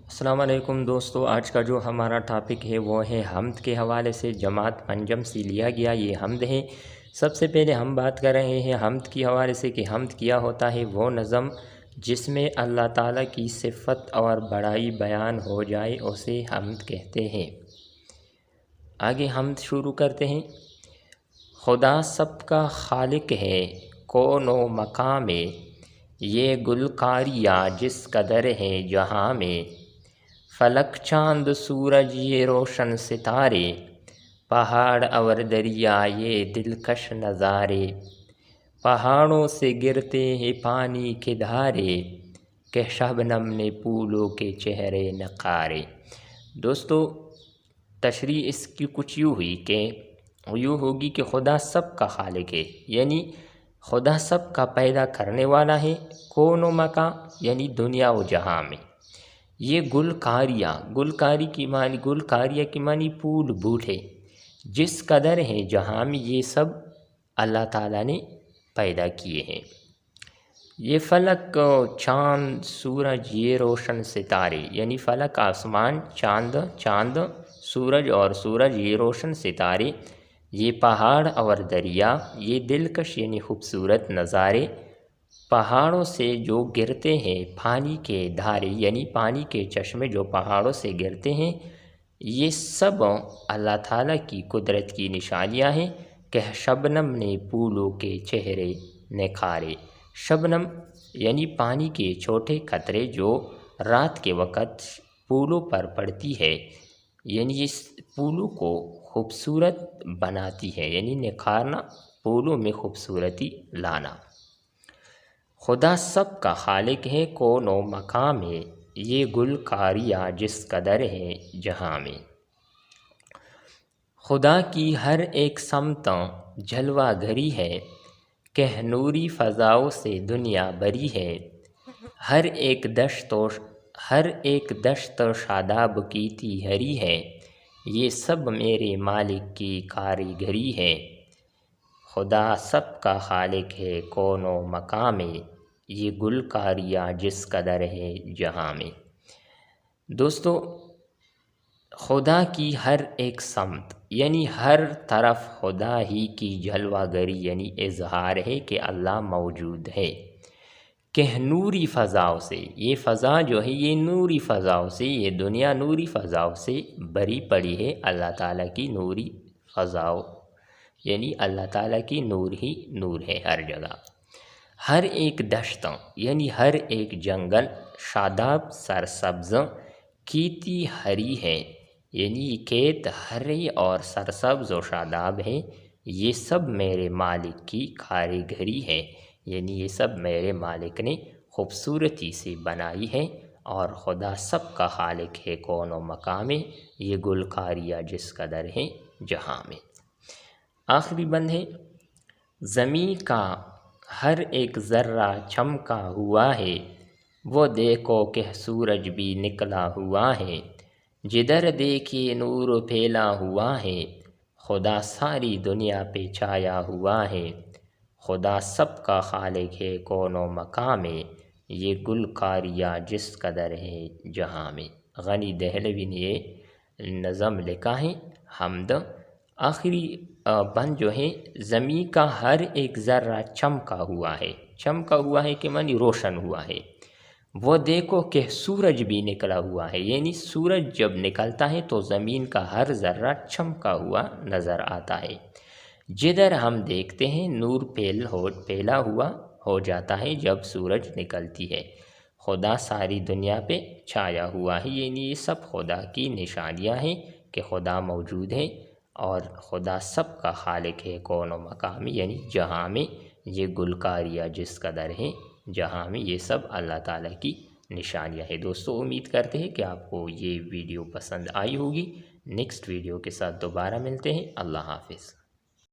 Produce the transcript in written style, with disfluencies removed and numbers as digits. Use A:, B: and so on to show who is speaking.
A: السلام علیکم دوستو، آج کا جو ہمارا ٹاپک ہے وہ ہے حمد کے حوالے سے جماعت پنجم سے لیا گیا یہ حمد ہے۔ سب سے پہلے ہم بات کر رہے ہیں حمد کے حوالے سے کہ حمد کیا ہوتا ہے۔ وہ نظم جس میں اللہ تعالیٰ کی صفت اور بڑائی بیان ہو جائے اسے حمد کہتے ہیں۔ آگے حمد شروع کرتے ہیں۔ خدا سب کا خالق ہے کون و مکان میں، یہ گلکاریاں جس قدر ہیں جہاں میں، فلک چاند سورج یہ روشن ستارے، پہاڑ اور دریا یہ دلکش نظارے، پہاڑوں سے گرتے ہیں پانی کے دھارے، کہ شبنم نے پھولوں کے چہرے نقارے۔ دوستو تشریح اس کی کچھ یوں ہوگی کہ خدا سب کا خالق ہے، یعنی خدا سب کا پیدا کرنے والا ہے۔ کون و مکان یعنی دنیا و جہاں میں، یہ گلکاریاں کی معنی پھول بوٹے، جس قدر ہیں جہاں میں، یہ سب اللہ تعالیٰ نے پیدا کیے ہیں۔ یہ فلک چاند سورج یہ روشن ستارے، یعنی فلک آسمان، چاند سورج اور سورج یہ روشن ستارے، یہ پہاڑ اور دریا یہ دلکش یعنی خوبصورت نظارے، پہاڑوں سے جو گرتے ہیں پانی کے دھارے یعنی پانی کے چشمے جو پہاڑوں سے گرتے ہیں، یہ سب اللہ تعالیٰ کی قدرت کی نشانیاں ہیں۔ کہ شبنم نے پھولوں کے چہرے نکھارے، شبنم یعنی پانی کے چھوٹے قطرے جو رات کے وقت پھولوں پر پڑتی ہے، یعنی اس پھولوں کو خوبصورت بناتی ہے، یعنی نکھارنا، پھولوں میں خوبصورتی لانا۔ خدا سب کا خالق ہے کون و مکان میں، یہ گلکاریاں جس قدر ہیں جہاں میں۔ خدا کی ہر ایک سمت جلوہ گری ہے، کہ نوری فضاؤں سے دنیا بری ہے، ہر ایک دشت و شاداب کی ہری ہے، یہ سب میرے مالک کی کاریگری ہے۔ خدا سب کا خالق ہے کون و مکان میں، یہ گلکاریاں جس قدر ہے جہاں میں۔ دوستو خدا کی ہر ایک سمت یعنی ہر طرف خدا ہی کی جلوہ گری یعنی اظہار ہے کہ اللہ موجود ہے۔ کہ نوری فضاؤں سے، یہ فضا جو ہے یہ نوری فضاؤں سے، یہ دنیا نوری فضاؤں سے بری پڑی ہے۔ اللہ تعالیٰ کی نوری فضاؤں یعنی اللہ تعالیٰ کی نور ہی نور ہے ہر جگہ۔ ہر ایک دشت یعنی ہر ایک جنگل، شاداب سرسبز، کیتی ہری ہے، یعنی یہ کھیت ہرے اور سرسبز و شاداب ہے، یہ سب میرے مالک کی کاریگری ہے، یعنی یہ سب میرے مالک نے خوبصورتی سے بنائی ہے۔ اور خدا سب کا خالق ہے کون و مکان میں، یہ گلکاریاں جس قدر ہیں جہاں میں۔ آخری بند ہے۔ زمین کا ہر ایک ذرہ چمکا ہوا ہے، وہ دیکھو کہ سورج بھی نکلا ہوا ہے، جدھر دیکھے نور پھیلا ہوا ہے، خدا ساری دنیا پہ چھایا ہوا ہے۔ خدا سب کا خالق ہے کون و مکان میں، یہ گلکاریاں جس قدر ہے جہاں میں۔ غنی دہلوی نے یہ نظم لکھا ہے حمد۔ آخری بند جو ہے، زمین کا ہر ایک ذرہ چمکا ہوا ہے کہ معنی روشن ہوا ہے، وہ دیکھو کہ سورج بھی نکلا ہوا ہے، یعنی سورج جب نکلتا ہے تو زمین کا ہر ذرہ چمکا ہوا نظر آتا ہے، جدھر ہم دیکھتے ہیں نور پھیلا ہوا ہو جاتا ہے جب سورج نکلتی ہے۔ خدا ساری دنیا پہ چھایا ہوا ہے، یعنی یہ سب خدا کی نشانیاں ہیں کہ خدا موجود ہے، اور خدا سب کا خالق ہے کون و مکان میں یعنی جہاں میں، یہ گلکاریاں جس قدر ہیں جہاں میں، یہ سب اللہ تعالیٰ کی نشانیاں ہیں۔ دوستو امید کرتے ہیں کہ آپ کو یہ ویڈیو پسند آئی ہوگی۔ نیکسٹ ویڈیو کے ساتھ دوبارہ ملتے ہیں۔ اللہ حافظ۔